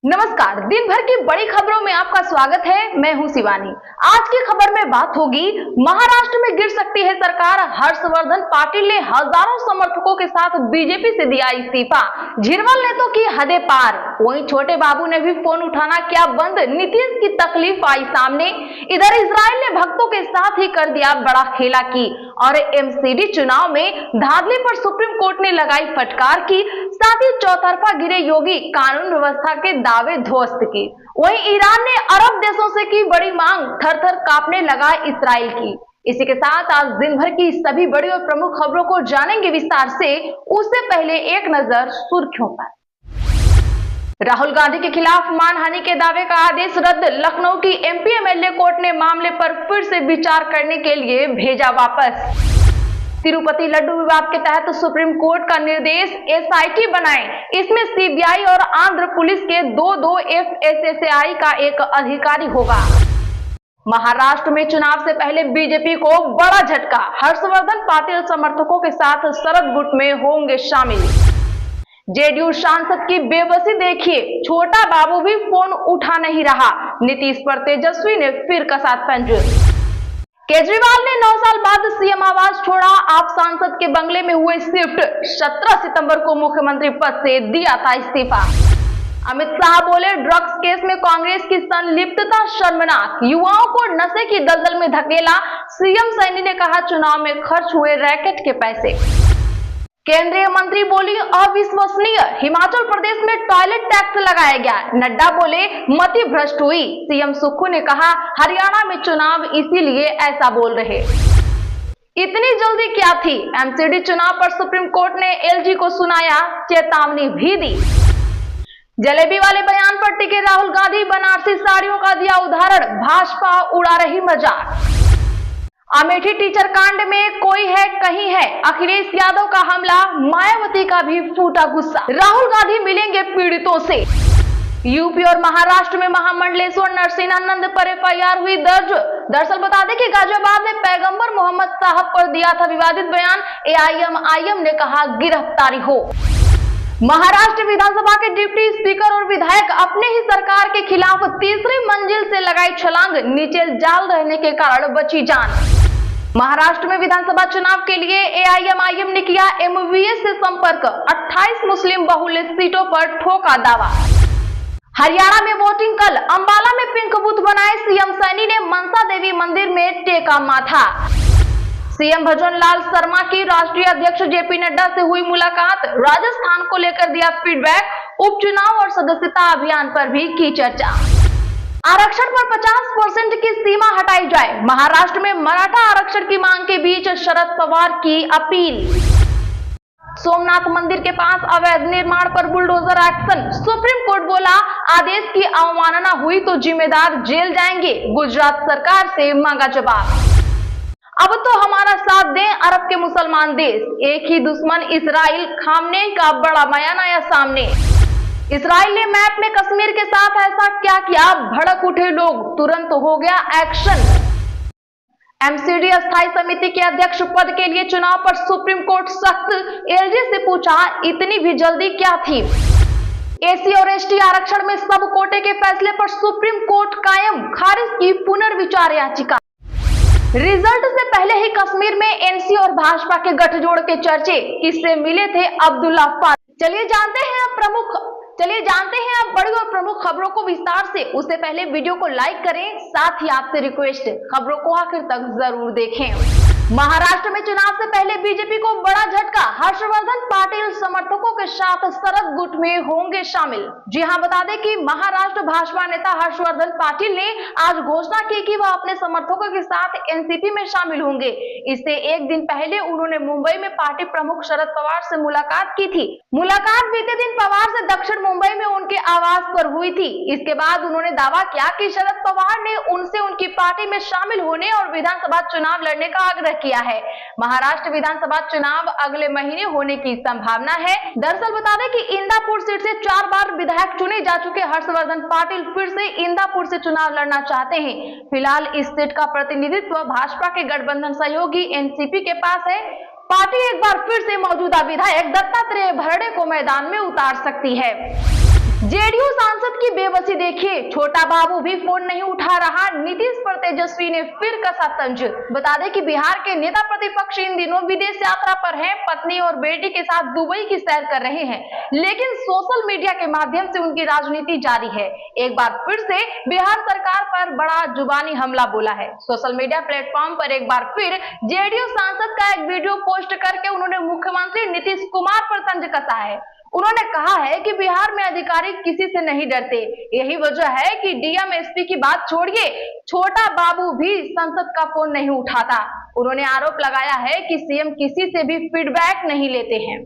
नमस्कार। दिन भर की बड़ी खबरों में आपका स्वागत है। मैं हूं शिवानी। आज की खबर में बात होगी, महाराष्ट्र में गिर सकती है सरकार। हर्षवर्धन पाटिल ने हजारों समर्थकों के साथ बीजेपी से दिया इस्तीफा। झिरवल ने तो की हदें पार। वहीं छोटे बाबू ने भी फोन उठाना किया बंद। नीतीश की तकलीफ आई सामने। इधर इजराइल ने भक्तों के साथ ही कर दिया बड़ा खेला की। और एमसीडी चुनाव में धांधली पर सुप्रीम कोर्ट ने लगाई फटकार की। साथ ही चौतरफा गिरे योगी, कानून व्यवस्था के दावे ध्वस्त की। वहीं ईरान ने अरब देशों से की बड़ी मांग। थर थर कांपने लगा इस्राइल की। इसी के साथ आज दिन भर की सभी बड़ी और प्रमुख खबरों को जानेंगे विस्तार से। उससे पहले एक नजर सुर्खियों पर। राहुल गांधी के खिलाफ मानहानि के दावे का आदेश रद्द। लखनऊ की एमपी एमएलए कोर्ट ने मामले पर फिर से विचार करने के लिए भेजा वापस। तिरुपति लड्डू विवाद के तहत सुप्रीम कोर्ट का निर्देश, एसआईटी बनाएं। इसमें सीबीआई और आंध्र पुलिस के दो एफएसएसआई का एक अधिकारी होगा। महाराष्ट्र में चुनाव से पहले बीजेपी को बड़ा झटका। हर्षवर्धन पाटिल समर्थकों के साथ शरद गुट में होंगे शामिल। जेडीयू सांसद की बेबसी देखिए, छोटा बाबू भी फोन उठा नहीं रहा। नीतीश पर तेजस्वी ने फिर कसा तंज। केजरीवाल ने 9 साल बाद सीएम आवास छोड़ा। आप सांसद के बंगले में हुए शिफ्ट। 17 सितंबर को मुख्यमंत्री पद से दिया था इस्तीफा। अमित शाह बोले, ड्रग्स केस में कांग्रेस की संलिप्तता शर्मनाक। युवाओं को नशे की दलदल में धकेला। सीएम सैनी ने कहा, चुनाव में खर्च हुए रैकेट के पैसे। केंद्रीय मंत्री बोली, अविश्वसनीय। हिमाचल प्रदेश में टॉयलेट टैक्स लगाया गया। नड्डा बोले, मति भ्रष्ट हुई। सीएम सुक्खू ने कहा, हरियाणा में चुनाव इसीलिए ऐसा बोल रहे। इतनी जल्दी क्या थी? एमसीडी चुनाव पर सुप्रीम कोर्ट ने एलजी को सुनाया, चेतावनी भी दी। जलेबी वाले बयान पर टिके राहुल गांधी, बनारसी साड़ियों का दिया उदाहरण। भाजपा उड़ा रही मजाक। अमेठी टीचर कांड में कोई है कहीं है। अखिलेश यादव का हमला, मायावती का भी फूटा गुस्सा। राहुल गांधी मिलेंगे पीड़ितों से। यूपी और महाराष्ट्र में महामंडलेश्वर नरसिंहानंद पर एफआईआर हुई दर्ज। दरअसल बता दें कि गाजियाबाद ने पैगंबर मोहम्मद साहब पर दिया था विवादित बयान। एआईएमआईएम ने कहा, गिरफ्तारी हो। महाराष्ट्र विधानसभा के डिप्टी स्पीकर और विधायक अपने ही सरकार के खिलाफ तीसरी मंजिल से लगाई छलांग। नीचे जाल रहने के कारण बची जान। महाराष्ट्र में विधानसभा चुनाव के लिए एआईएमआईएम ने किया एमवीएस से संपर्क। 28 मुस्लिम बहुल्य सीटों पर ठोका दावा। हरियाणा में वोटिंग कल। अंबाला में पिंक बूथ बनाए। सीएम सैनी ने मनसा देवी मंदिर में टेका माथा। सीएम भजन लाल शर्मा की राष्ट्रीय अध्यक्ष जेपी नड्डा से हुई मुलाकात। राजस्थान को लेकर दिया फीडबैक। उपचुनाव और सदस्यता अभियान पर भी की चर्चा। आरक्षण पर 50% की सीमा हटाई जाए। महाराष्ट्र में मराठा आरक्षण की मांग के बीच शरद पवार की अपील। सोमनाथ मंदिर के पास अवैध निर्माण पर बुलडोजर एक्शन। सुप्रीम कोर्ट बोला, आदेश की अवमानना हुई तो जिम्मेदार जेल जाएंगे। गुजरात सरकार से मांगा जवाब। अब तो हमारा साथ दें अरब के मुसलमान देश। एक ही दुश्मन इजराइल, खामने का बड़ा बयान आया सामने। इजराइल ने मैप में कश्मीर के साथ ऐसा क्या किया? भड़क उठे लोग, तुरंत हो गया एक्शन। एमसीडी अस्थायी समिति के अध्यक्ष पद के लिए चुनाव पर सुप्रीम कोर्ट सख्त। एलजी से पूछा, इतनी भी जल्दी क्या थी? एसी और एसटी आरक्षण में सब कोटे के फैसले पर सुप्रीम कोर्ट कायम। खारिज की पुनर्विचार याचिका। रिजल्ट से पहले ही कश्मीर में एनसी और भाजपा के गठजोड़ के चर्चे। किससे मिले थे अब्दुल्ला फारूक? चलिए जानते हैं अब बड़ी और प्रमुख खबरों को विस्तार से। उससे पहले वीडियो को लाइक करें, साथ ही आपसे रिक्वेस्ट, खबरों को आखिर तक जरूर देखें। महाराष्ट्र में चुनाव से पहले बीजेपी को बड़ा झटका। हर्षवर्धन पाटिल समर्थकों के साथ शरद गुट में होंगे शामिल। जी हां, बता दें कि महाराष्ट्र भाजपा नेता हर्षवर्धन पाटिल ने आज घोषणा की कि वह अपने समर्थकों के साथ एनसीपी में शामिल होंगे। इससे एक दिन पहले उन्होंने मुंबई में पार्टी प्रमुख शरद पवार से मुलाकात की थी। मुलाकात बीते दिन पवार से दक्षिण मुंबई में उनके आवास पर हुई थी। इसके बाद उन्होंने दावा किया कि शरद पवार ने उनसे उनकी पार्टी में शामिल होने और विधानसभा चुनाव लड़ने का आग्रह किया है। महाराष्ट्र विधानसभा चुनाव अगले महीने होने की संभावना है। दरअसल बता दें कि इंदापुर सीट से 4 बार विधायक चुने जा चुके हर्षवर्धन पाटिल फिर से इंदापुर से चुनाव लड़ना चाहते हैं। फिलहाल इस सीट का प्रतिनिधित्व भाजपा के गठबंधन सहयोगी एनसीपी के पास है। पार्टी एक बार फिर से मौजूदा विधायक दत्तात्रेय भरणे को मैदान में उतार सकती है। जेडीयू सांसद की बेबसी देखिए, छोटा बाबू भी फोन नहीं उठा रहा, नीतीश पर तेजस्वी ने फिर कसा तंज। बता दें कि बिहार के नेता प्रतिपक्ष इन दिनों विदेश यात्रा पर हैं, पत्नी और बेटी के साथ दुबई की सैर कर रहे हैं, लेकिन सोशल मीडिया के माध्यम से उनकी राजनीति जारी है। एक बार फिर से बिहार सरकार पर बड़ा जुबानी हमला बोला है। सोशल मीडिया प्लेटफॉर्म पर एक बार फिर जेडीयू सांसद का एक वीडियो पोस्ट करके उन्होंने मुख्यमंत्री नीतीश कुमार पर तंज कसा है। उन्होंने कहा है कि बिहार में अधिकारी किसी से नहीं डरते, यही वजह है कि डीएम एसपी की बात छोड़िए, छोटा बाबू भी संसद का फोन नहीं उठाता। उन्होंने आरोप लगाया है कि सीएम किसी से भी फीडबैक नहीं लेते हैं।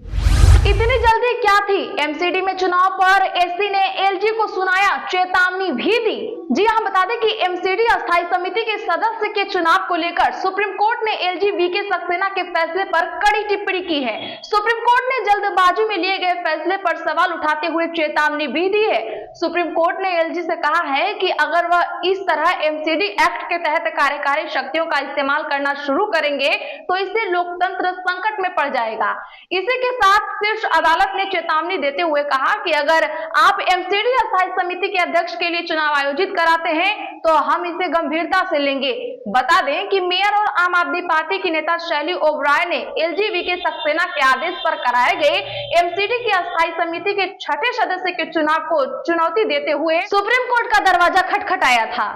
इतनी जल्दी क्या थी? एमसीडी में चुनाव पर एससी ने एलजी को सुनाया, चेतावनी भी दी। जी हां, बता दें कि एमसीडी अस्थायी समिति के सदस्य के चुनाव को लेकर सुप्रीम कोर्ट ने एलजी वीके सक्सेना के फैसले पर कड़ी टिप्पणी की है। सुप्रीम कोर्ट ने जल्दबाजी में लिए गए फैसले पर सवाल उठाते हुए चेतावनी भी दी है। सुप्रीम कोर्ट ने एलजी से कहा है कि अगर वह इस तरह एमसीडी एक्ट के तहत कार्यकारी शक्तियों का इस्तेमाल करना शुरू करेंगे तो इससे लोकतंत्र संकट में पड़ जाएगा। इसी के साथ शीर्ष अदालत ने चेतावनी देते हुए कहा कि अगर आप एमसीडी अस्थायी समिति के अध्यक्ष के लिए चुनाव आयोजित कराते हैं तो हम इसे गंभीरता से लेंगे। बता दें कि मेयर और आम आदमी पार्टी की नेता शैली ओबराय ने एलजी वीके सक्सेना के आदेश पर कराए गए एमसीडी की अस्थायी समिति के छठे सदस्य के चुनाव को चुनौती देते हुए सुप्रीम कोर्ट का दरवाजा खटखटाया था।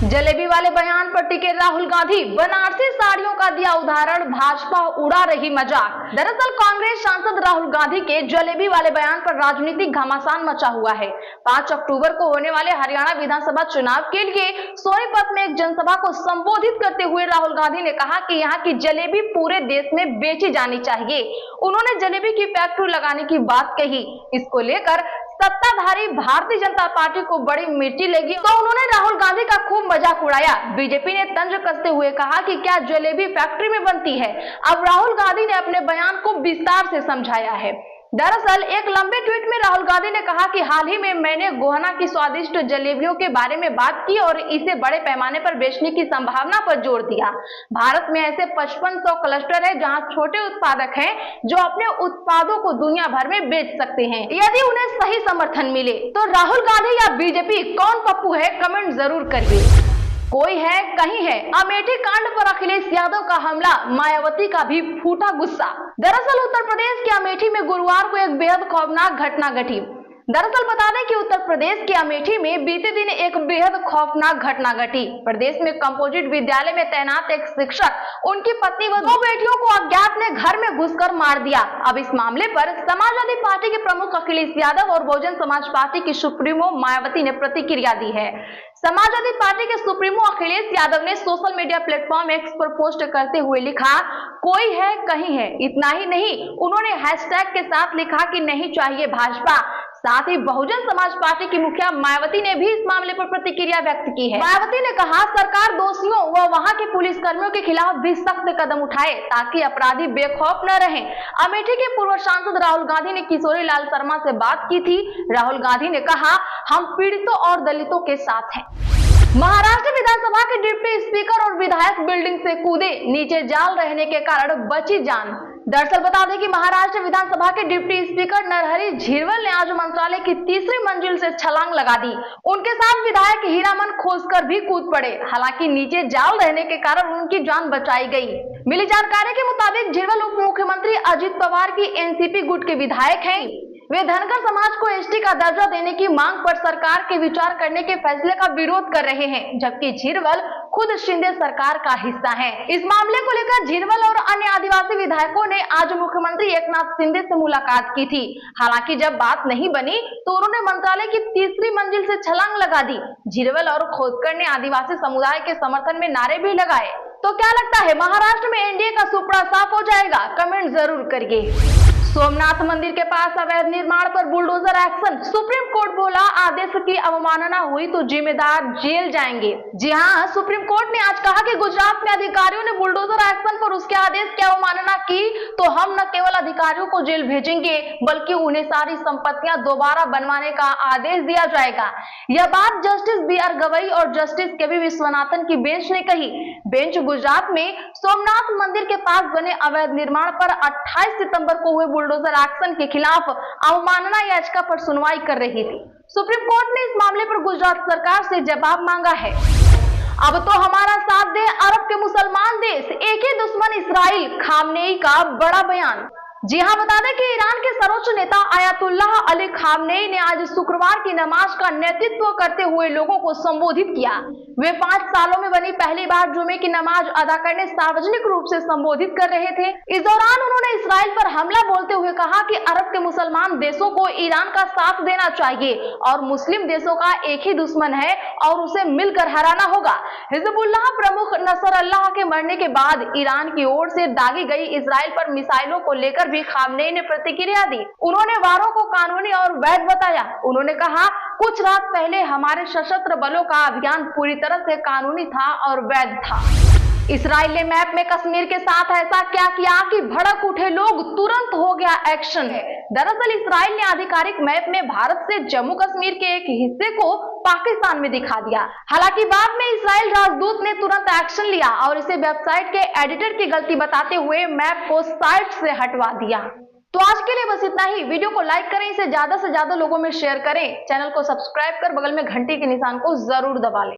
जलेबी वाले बयान पर टिके राहुल गांधी, बनारसी साड़ियों का दिया उदाहरण, भाजपा उड़ा रही मजाक। दरअसल कांग्रेस सांसद राहुल गांधी के जलेबी वाले बयान पर राजनीतिक घमासान मचा हुआ है। 5 अक्टूबर को होने वाले हरियाणा विधानसभा चुनाव के लिए सोनीपत में एक जनसभा को संबोधित करते हुए राहुल गांधी ने कहा कि यहाँ की जलेबी पूरे देश में बेची जानी चाहिए। उन्होंने जलेबी की फैक्ट्री लगाने की बात कही। इसको लेकर सत्ताधारी भारतीय जनता पार्टी को बड़ी मिर्ची लगी तो उन्होंने राहुल गांधी का खूब मजाक उड़ाया। बीजेपी ने तंज कसते हुए कहा कि क्या जलेबी फैक्ट्री में बनती है। अब राहुल गांधी ने अपने बयान को विस्तार से समझाया है। दरअसल एक लंबे ट्वीट में राहुल गांधी ने कहा कि हाल ही में मैंने गोहना की स्वादिष्ट जलेबियों के बारे में बात की और इसे बड़े पैमाने पर बेचने की संभावना पर जोर दिया। भारत में ऐसे 5500 क्लस्टर है जहां छोटे उत्पादक हैं जो अपने उत्पादों को दुनिया भर में बेच सकते हैं यदि उन्हें सही समर्थन मिले। तो राहुल गांधी या बीजेपी कौन पप्पू है, कमेंट जरूर करिए। कोई है कहीं है, अमेठी कांड पर अखिलेश यादव का हमला, मायावती का भी फूटा गुस्सा। दरअसल उत्तर प्रदेश के अमेठी में गुरुवार को एक बेहद खौफनाक घटना घटी। दरअसल बता दें कि उत्तर प्रदेश के अमेठी में बीते दिन एक बेहद खौफनाक घटना घटी। प्रदेश में कंपोजिट विद्यालय में तैनात एक शिक्षक, उनकी पत्नी व 2 बेटियों को अज्ञात ने घर में घुसकर मार दिया। अब इस मामले पर समाजवादी पार्टी के प्रमुख अखिलेश यादव और बहुजन समाज पार्टी की सुप्रीमो मायावती ने प्रतिक्रिया दी है। समाजवादी पार्टी के सुप्रीमो अखिलेश यादव ने सोशल मीडिया प्लेटफॉर्म एक्स पर पोस्ट करते हुए लिखा, कोई है कहीं है। इतना ही नहीं, उन्होंने हैशटैग के साथ लिखा कि नहीं चाहिए भाजपा। साथ ही बहुजन समाज पार्टी की मुखिया मायावती ने भी इस मामले पर प्रतिक्रिया व्यक्त की है। मायावती ने कहा, सरकार दोषियों व वहां के पुलिस कर्मियों के खिलाफ भी सख्त कदम उठाए ताकि अपराधी बेखौफ न रहें। अमेठी के पूर्व सांसद राहुल गांधी ने किशोरी लाल शर्मा से बात की थी। राहुल गांधी ने कहा, हम पीड़ितों और दलितों के साथ हैं। महाराष्ट्र विधानसभा के डिप्टी स्पीकर और विधायक बिल्डिंग से कूदे, नीचे जाल रहने के कारण बची जान। दरअसल बता दें कि महाराष्ट्र विधानसभा के डिप्टी स्पीकर नरहरी झिरवल ने आज मंत्रालय की 3री मंजिल से छलांग लगा दी। उनके साथ विधायक हीरामन खोसकर भी कूद पड़े। हालांकि नीचे जाल रहने के कारण उनकी जान बचाई गई। मिली जानकारी के मुताबिक झिरवल उप मुख्यमंत्री अजित पवार की एनसीपी गुट के विधायक हैं। वे धनगर समाज को एसटी का दर्जा देने की मांग पर सरकार के विचार करने के फैसले का विरोध कर रहे हैं, जबकि झिरवल खुद शिंदे सरकार का हिस्सा है। इस मामले को लेकर झिरवल और अन्य आदिवासी विधायकों ने आज मुख्यमंत्री एकनाथ शिंदे से मुलाकात की थी। हालांकि जब बात नहीं बनी तो उन्होंने मंत्रालय की 3री मंजिल से छलांग लगा दी। झिरवल और खोदकर ने आदिवासी समुदाय के समर्थन में नारे भी लगाए। तो क्या लगता है, महाराष्ट्र में एनडीए का सुपड़ा साफ हो जाएगा? कमेंट जरूर करिए। सोमनाथ मंदिर के पास अवैध निर्माण पर बुलडोजर एक्शन, सुप्रीम कोर्ट बोला आदेश की अवमानना हुई तो जिम्मेदार जेल जाएंगे। जी हां, सुप्रीम कोर्ट ने आज कहा कि गुजरात में अधिकारियों ने बुलडोजर एक्शन पर उसके आदेश की अवमानना की तो हम न केवल अधिकारियों को जेल भेजेंगे बल्कि उन्हें सारी संपत्तियां दोबारा बनवाने का आदेश दिया जाएगा। यह बात जस्टिस बी.आर. गवई और जस्टिस के.वी. विश्वनाथन की बेंच ने कही। बेंच गुजरात में सोमनाथ मंदिर के पास बने अवैध निर्माण पर 28 सितंबर को हुए बुलडोजर एक्शन के खिलाफ अवमानना याचिका पर सुनवाई कर रही थी। सुप्रीम कोर्ट ने इस मामले पर गुजरात सरकार से जवाब मांगा है। अब तो हमारा साथ दे अरब के मुसलमान देश, एक ही दुश्मन इसराइल, खामनेई का बड़ा बयान। जी हां, बता दें कि ईरान के सर्वोच्च नेता आयतुल्लाह अली खामनेई ने आज शुक्रवार की नमाज का नेतृत्व करते हुए लोगों को संबोधित किया। वे 5 सालों में बनी पहली बार जुमे की नमाज अदा करने सार्वजनिक रूप से संबोधित कर रहे थे। इस दौरान उन्होंने इसराइल पर हमला बोलते हुए कहा कि अरब के मुसलमान देशों को ईरान का साथ देना चाहिए और मुस्लिम देशों का एक ही दुश्मन है और उसे मिलकर हराना होगा। हिजबुल्लाह प्रमुख नसरल्लाह के मरने के बाद ईरान की ओर से दागी गई इसराइल पर मिसाइलों को लेकर भी खामनेई ने प्रतिक्रिया दी। उन्होंने वारों को कानूनी और वैध बताया। उन्होंने कहा, कुछ रात पहले हमारे सशस्त्र बलों का अभियान पूरी तरह से कानूनी था और वैध था। इसराइल ने मैप में कश्मीर के साथ ऐसा क्या किया कि भड़क उठे लोग, तुरंत हो गया एक्शन। दरअसल इसराइल ने आधिकारिक मैप में भारत से जम्मू कश्मीर के एक हिस्से को पाकिस्तान में दिखा दिया। हालांकि बाद में इसराइल राजदूत ने तुरंत एक्शन लिया और इसे वेबसाइट के एडिटर की गलती बताते हुए मैप को साइट से हटवा दिया। तो आज के लिए बस इतना ही। वीडियो को लाइक करें, इसे ज्यादा से ज्यादा लोगों में शेयर करें, चैनल को सब्सक्राइब कर बगल में घंटी के निशान को जरूर दबा लें।